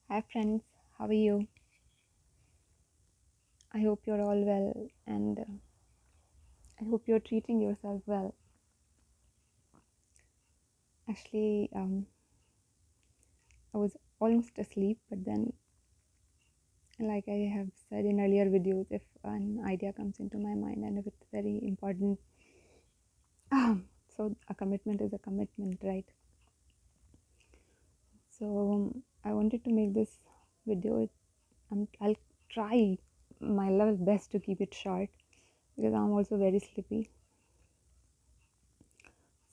Hi friends, how are you? I hope you're all well and I hope you're treating yourself well. Actually, I was almost asleep, but then, like I have said in earlier videos, if an idea comes into my mind and if it's very important, so a commitment is a commitment, right? So, I wanted to make this video. I'll try my level best to keep it short because I'm also very sleepy.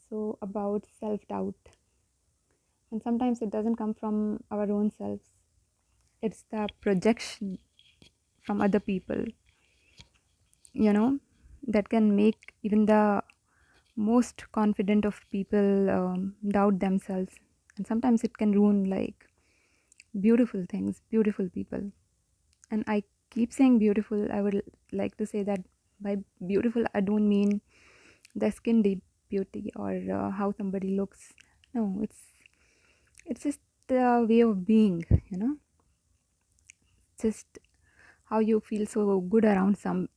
So, about self doubt. And sometimes it doesn't come from our own selves, it's the projection from other people, you know, that can make even the most confident of people doubt themselves. And sometimes it can ruin like beautiful things, beautiful people. And I keep saying beautiful. I would like to say that by beautiful, I don't mean the skin deep beauty or how somebody looks. No, it's just the way of being, you know, just how you feel so good around some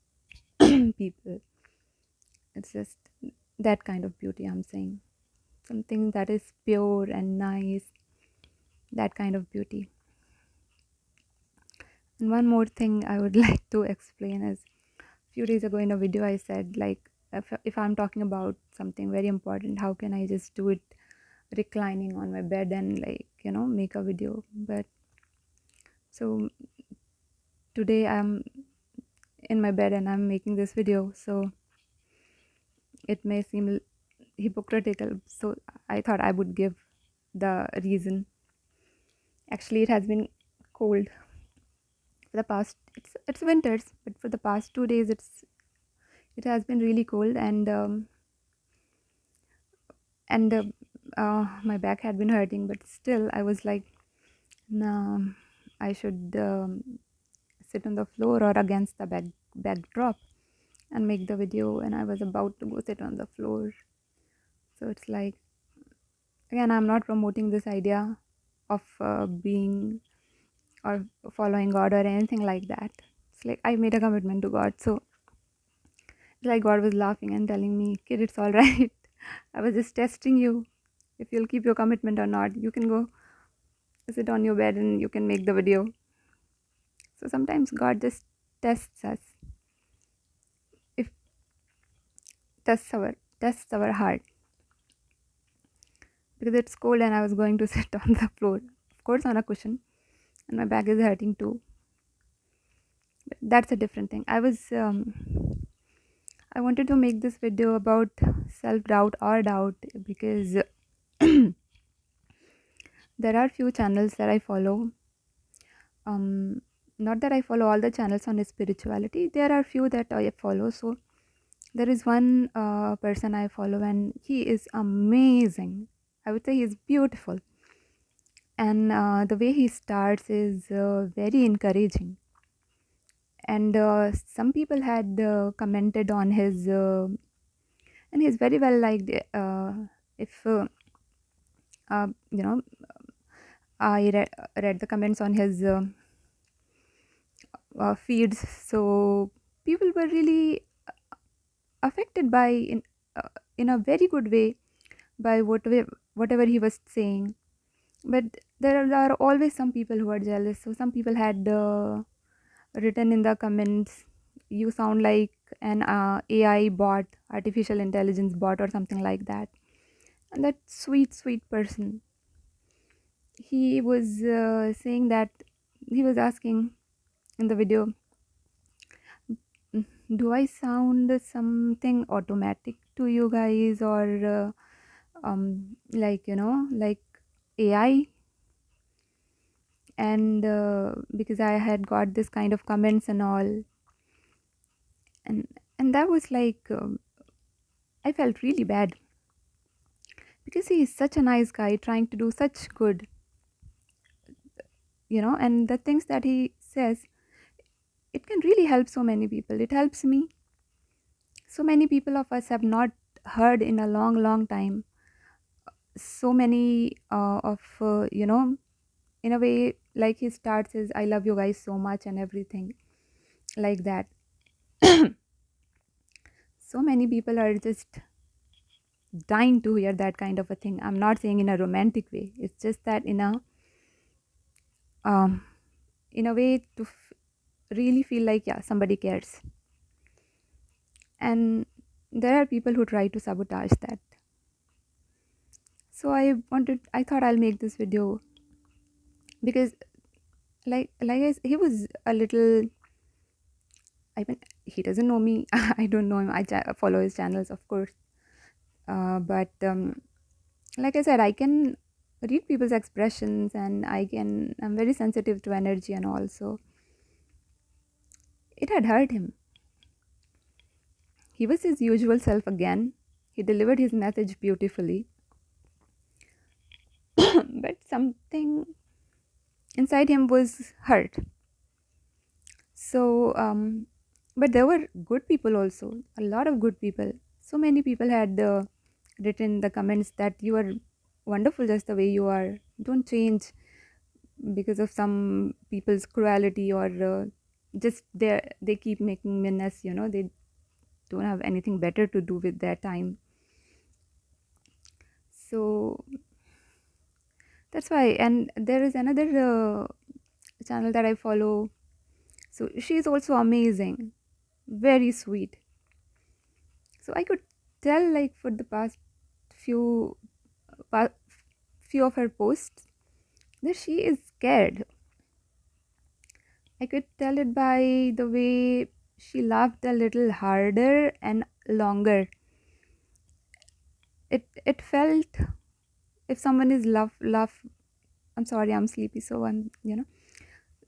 people. It's just that kind of beauty I'm saying. Something that is pure and nice, that kind of beauty. And one more thing I would like to explain is few days ago in a video I said like if I'm talking about something very important, how can I just do it reclining on my bed and like, you know, make a video. But so today I'm in my bed and I'm making this video, so it may seem hypocritical. So I thought I would give the reason. Actually, it has been cold for the past. It's winters, but for the past 2 days, it has been really cold, and my back had been hurting. But still, I was like, no, I should sit on the floor or against the backdrop and make the video. And I was about to go sit on the floor. So it's like, again, I'm not promoting this idea of being or following God or anything like that. It's like I made a commitment to God. So it's like God was laughing and telling me, kid, it's all right. I was just testing you. If you'll keep your commitment or not, you can go sit on your bed and you can make the video. So sometimes God just tests us. If tests our heart. Because it's cold and I was going to sit on the floor. Of course on a cushion. And my back is hurting too. But that's a different thing. I wanted to make this video about self doubt or doubt because there are few channels that I follow. Um, Not that I follow all the channels on spirituality. There are few that I follow. So there is one person I follow, and he is amazing. I would say he's beautiful, and the way he starts is very encouraging. And some people had commented on his, and he's very well liked. If you know, read the comments on his feeds. So people were really affected by in a very good way by whatever he was saying. But there are always some people who are jealous. So some people had written in the comments, "You sound like an AI bot, artificial intelligence bot, or something like that." And that sweet person, he was saying that he was asking in the video, do I sound something automatic to you guys or like, you know, like AI? And because I had got this kind of comments and all, and that was like I felt really bad because he is such a nice guy trying to do such good, you know, and the things that he says, it can really help so many people. It helps me. So many people of us have not heard in a long time so many of you know, in a way, like he starts his "I love you guys so much" and everything like that. So many people are just dying to hear that kind of a thing. I'm not saying in a romantic way. It's just that um in a way to really feel like, yeah, somebody cares. And there are people who try to sabotage that. So I thought I'll make this video because he was a little, I mean, he doesn't know me. I don't know him. Follow his channels, of course. But like I said, I can read people's expressions, and I'm very sensitive to energy and all. So it had hurt him. He was his usual self again. He delivered his message beautifully. But something inside him was hurt. So, but there were good people also, a lot of good people. So many people had written the comments that you are wonderful just the way you are. Don't change because of some people's cruelty, or just they keep making meanness. They don't have anything better to do with their time. So that's why. And there is another channel that I follow. So she's also amazing, very sweet. So I could tell, like, for the past few pa- few of her posts, that she is scared. I could tell it by the way she laughed a little harder and longer. It felt, if someone is laugh. I'm sorry, I'm sleepy, so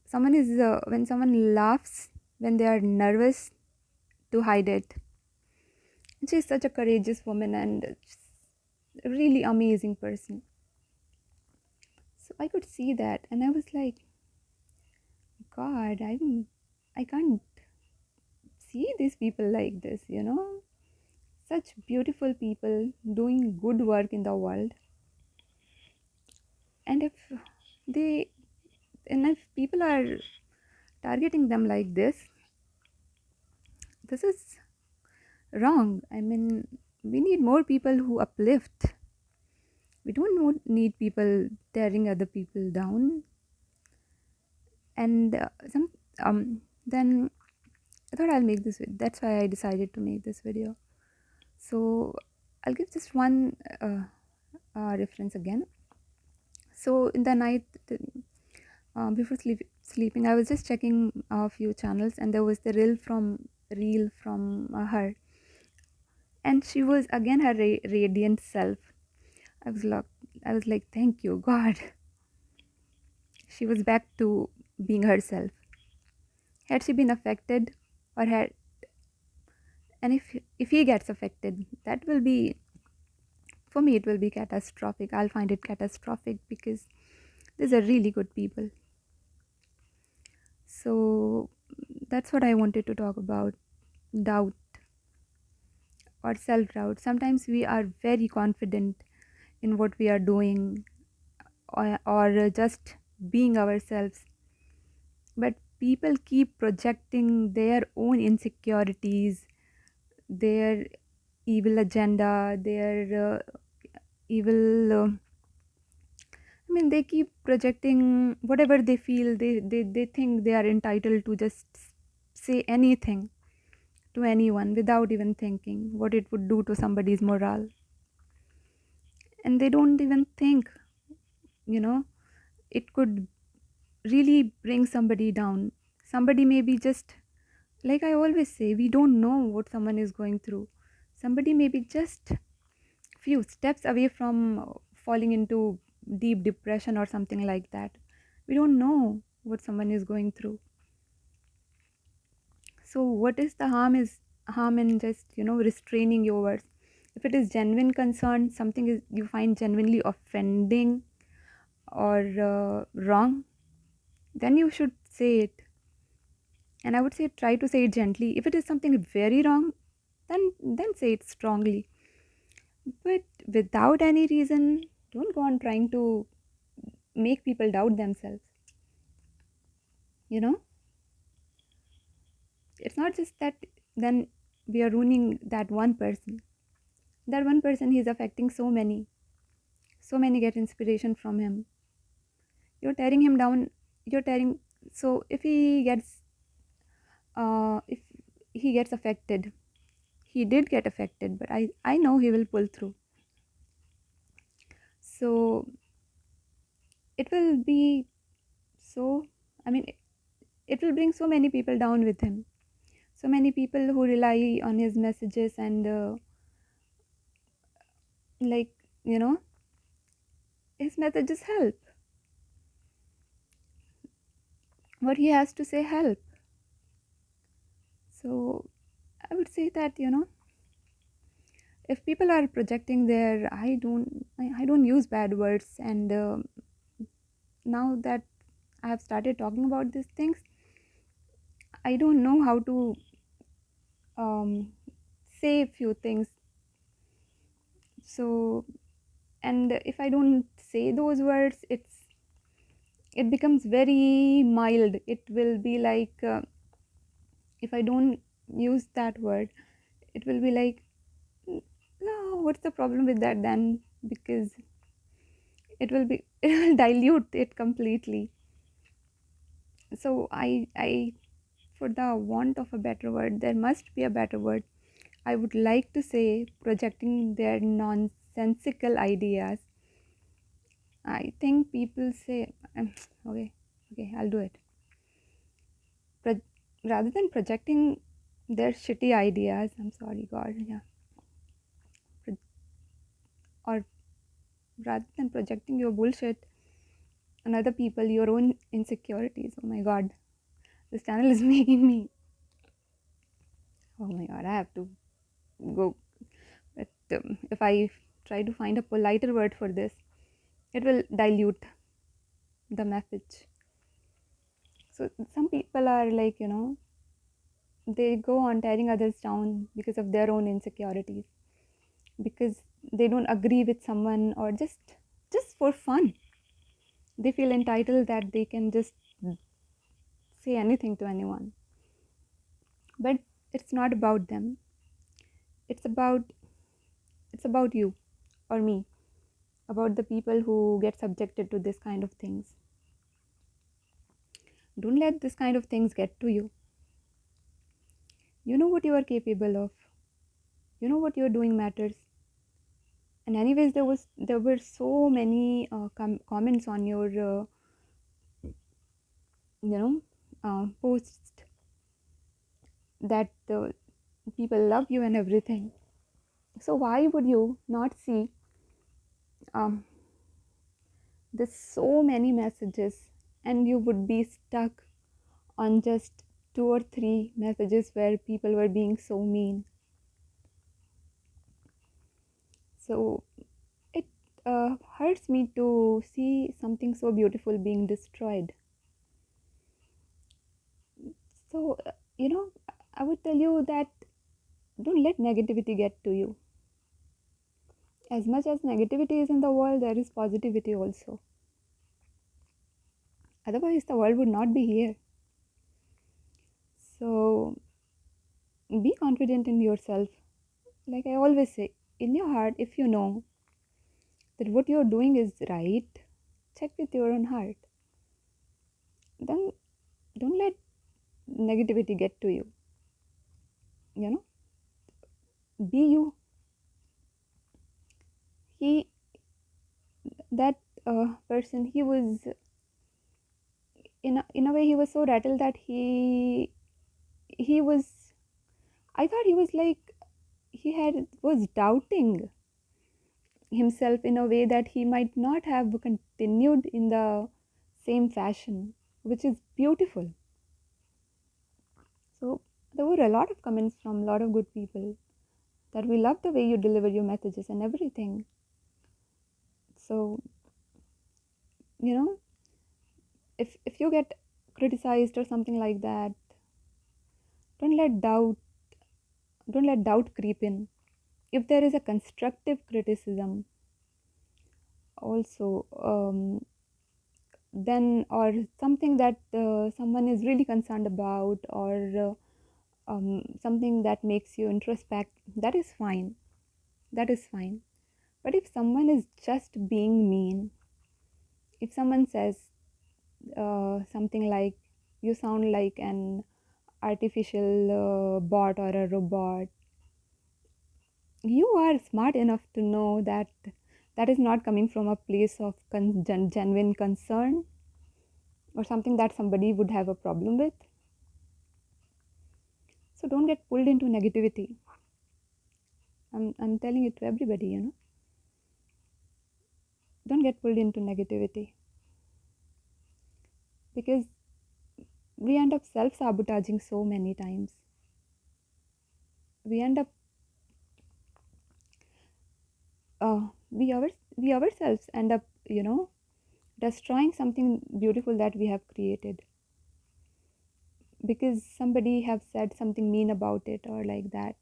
someone is when someone laughs when they are nervous to hide it. And she's such a courageous woman and a really amazing person. So I could see that, and I was like, God, I can't see these people like this. Such beautiful people doing good work in the world. And they if people are targeting them like this is wrong. I mean, we need more people who uplift. We don't need people tearing other people down. And some then I thought I'll make this. That's why I decided to make this video. So I'll give just one reference again. So in the night, before sleeping, I was just checking a few channels, and there was the reel from her, and she was again her radiant self. I was like, thank you, God. She was back to being herself. Had she been affected, or had, and if he gets affected, that will be, for me, it will be catastrophic. I'll find it catastrophic because these are really good people. So that's what I wanted to talk about: doubt or self doubt. Sometimes we are very confident in what we are doing, or just being ourselves, but people keep projecting their own insecurities, their evil agenda, their evil. I mean, they keep projecting whatever they feel. They think they are entitled to just say anything to anyone without even thinking what it would do to somebody's morale. And they don't even think, you know, it could really bring somebody down. Somebody may be just, like I always say, we don't know what someone is going through. Somebody may be just few steps away from falling into deep depression or something like that. We don't know what someone is going through. So what is the harm in just restraining your words? If it is genuine concern, something is you find genuinely offending or wrong, then you should say it. And I would say try to say it gently. If it is something very wrong, then say it strongly. But without any reason, don't go on trying to make people doubt themselves. You know, it's not just that then we are ruining that one person. That one person, he's affecting so many. So many get inspiration from him. You're tearing him down. You're tearing. So if he gets affected, he did get affected, but I know he will pull through. So it will be so. I mean, it will bring so many people down with him. So many people who rely on his messages and like you know his messages help. What he has to say help. So I would say that if people are projecting their I don't use bad words, and now that I have started talking about these things, I don't know how to um, say a few things. So, and if I don't say those words, it becomes very mild. It will be like if I don't use that word, it will be like, no, what's the problem with that then? Because it will be it will dilute it completely. So I for the want of a better word, there must be a better word. I would like to say projecting their nonsensical ideas. I think people say, okay, okay, I'll do it. Pro- Rather than projecting their shitty ideas, I'm sorry, God, yeah, Pro- or rather than projecting your bullshit on other people, your own insecurities. Oh my God, this channel is making me. Oh my God, I have to go. But if I try to find a politer word for this, it will dilute the message. So some people are like, they go on tearing others down because of their own insecurities, because they don't agree with someone, or just for fun. They feel entitled that they can just say anything to anyone. But it's not about them. It's about it's about you or me, about the people who get subjected to this kind of things. Don't let this kind of things get to you. You know what you are capable of. You know what you're doing matters. And anyways, there were so many comments on your posts that people love you and everything. So why would you not see um, there's so many messages, and you would be stuck on just two or three messages where people were being so mean? So it hurts me to see something so beautiful being destroyed. So I would tell you that don't let negativity get to you. As much as negativity is in the world, there is positivity also. Otherwise, the world would not be here. So be confident in yourself. Like I always say, in your heart, if you know that what you're doing is right, check with your own heart. Then don't let negativity get to you. You know, be you. He, that person, he was in a way he was so rattled that he was. I thought he was like he had was doubting himself in a way that he might not have continued in the same fashion, which is beautiful. So there were a lot of comments from a lot of good people that we love the way you deliver your messages and everything. So you know, if you get criticized or something like that, don't let doubt don't let doubt creep in. If there is a constructive criticism, also then, or something that someone is really concerned about, or something that makes you introspect, that is fine. That is fine. But if someone is just being mean, if someone says something like, you sound like an artificial bot or a robot, you are smart enough to know that that is not coming from a place of genuine concern, or something that somebody would have a problem with. So don't get pulled into negativity. I'm telling it to everybody, don't get pulled into negativity, because we end up self sabotaging so many times. We end up, we ourselves end up, destroying something beautiful that we have created, because somebody have said something mean about it, or like that.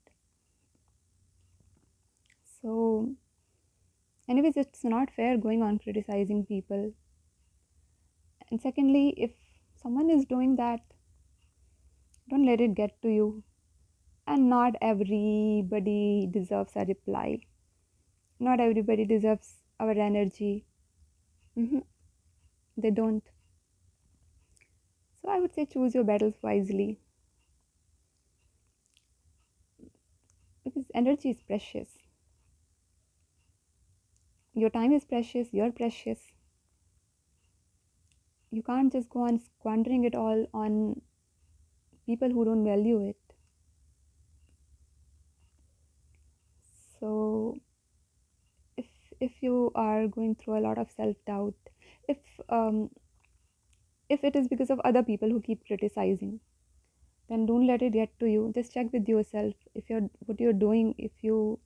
So, anyways, it's not fair going on criticizing people. And secondly, if someone is doing that, don't let it get to you. And not everybody deserves a reply. Not everybody deserves our energy. hmm They don't. So I would say choose your battles wisely, because energy is precious. Your time is precious, you're precious. You can't just go on squandering it all on people who don't value it. So if if you are going through a lot of self doubt, if um, if it is because of other people who keep criticizing, then don't let it get to you. Just check with yourself if you're what you're doing. If you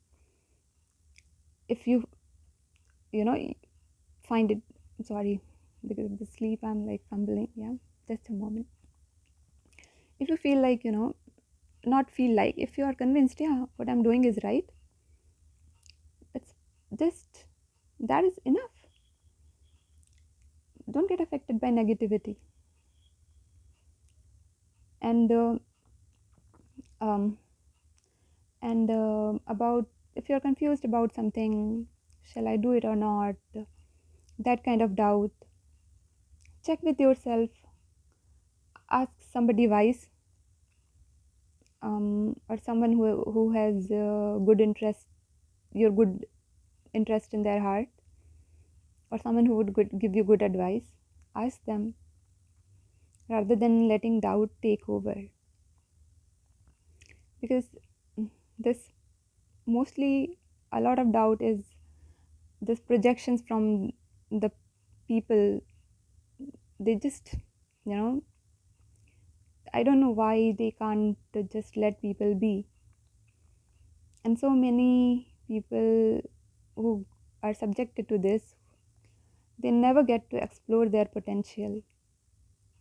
you know find it, sorry, because of the sleep I'm like fumbling. Yeah, just a moment. If you feel like, not feel like, if you are convinced, yeah, what I'm doing is right, it's just, that is enough. Don't get affected by negativity. And um about, if you're confused about something, shall I do it or not, that kind of doubt, check with yourself, ask somebody wise, or someone who has good interest, your good interest in their heart, or someone who would give you good advice. Ask them, rather than letting doubt take over, because this, mostly, a lot of doubt is this projections from the people. They just, you know I don't know why they can't just let people be. And so many people who are subjected to this, they never get to explore their potential.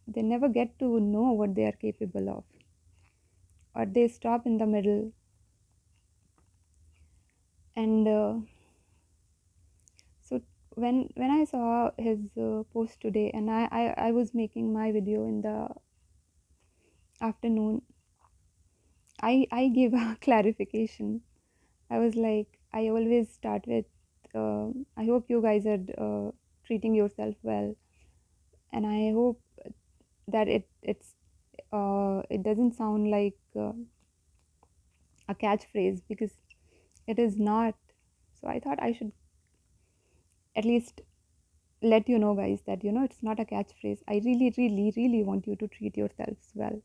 They never get to know what they are capable of, or they stop in the middle. And so when I saw his post today, and I was making my video in the afternoon, I gave a clarification. I was like, I always start with, I hope you guys are treating yourself well, and I hope that it doesn't sound like a catchphrase, because it is not. So I thought I should at least let you know, guys, that it's not a catchphrase. I really, really, really want you to treat yourselves well.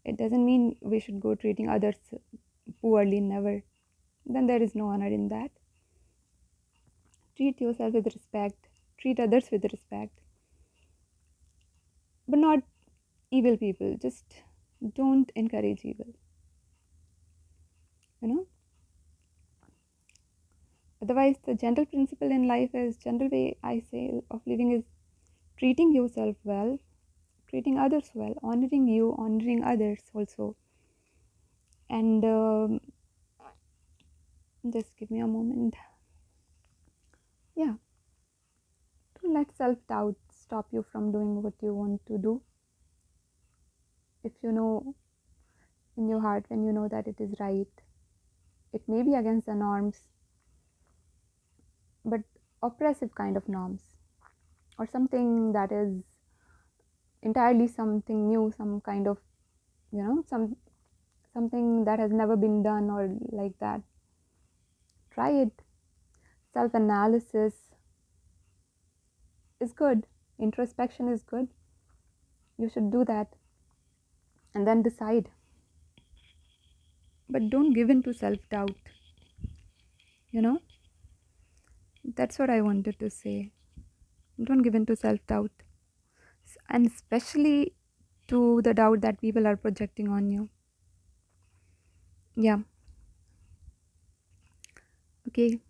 It doesn't mean we should go treating others poorly, never. Then there is no honor in that. Treat yourself with respect, treat others with respect, but not evil people. Just don't encourage evil, you know. Otherwise, the general principle in life is, general way I say of living is treating yourself well, treating others well, honoring you, honoring others also. And just give me a moment. Yeah, don't let self doubt stop you from doing what you want to do. If you know in your heart, when you know that it is right, it may be against the norms, but oppressive kind of norms, or something that is entirely something new, some kind of, something that has never been done, or like that. Try it. Self analysis is good, introspection is good. You should do that and then decide. But don't give in to self doubt, you know? That's what I wanted to say. Don't give in to self doubt, and especially to the doubt that people are projecting on you. Yeah, okay.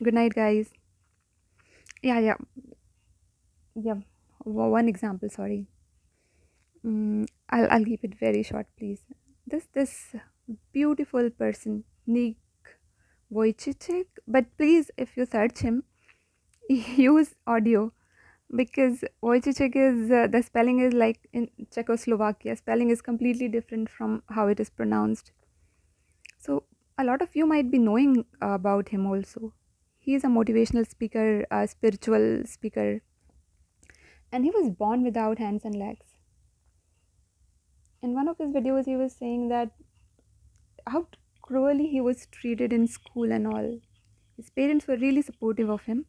Good night, guys. Yeah, yeah, yeah. One example, sorry. I'll keep it very short, please. This beautiful person, Nick Wojcicek, but please, if you search him, use audio, because Wojciech is the spelling is like in Czechoslovakia. Spelling is completely different from how it is pronounced. So a lot of you might be knowing about him also. He is a motivational speaker, a spiritual speaker, and he was born without hands and legs. In one of his videos, he was saying that how cruelly he was treated in school and all. His parents were really supportive of him,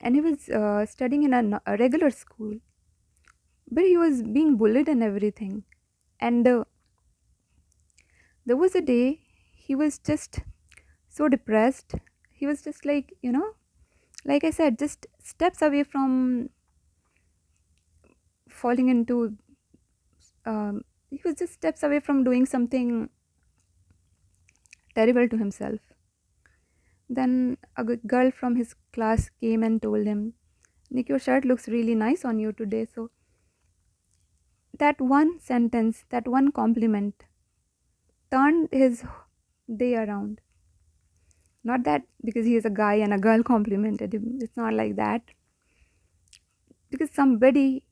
and he was studying in a regular school, but he was being bullied and everything. And there was a day he was just so depressed. He was just like, like I said, just steps away from falling into, he was just steps away from doing something terrible to himself. Then a girl from his class came and told him, Nick, your shirt looks really nice on you today. So that one sentence, that one compliment turned his day around. Not that because he is a guy and a girl complimented him. It's not like that. Because somebody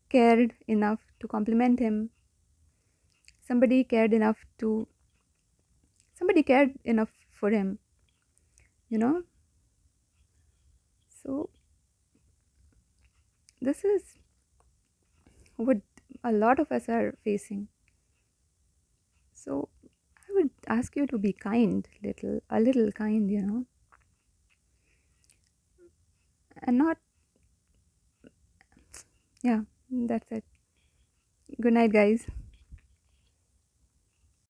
cared enough to compliment him. Somebody cared enough to, somebody cared enough for him, you know? So this is what a lot of us are facing. So I would ask you to be kind, a little kind, and not, yeah, that's it. Good night, guys.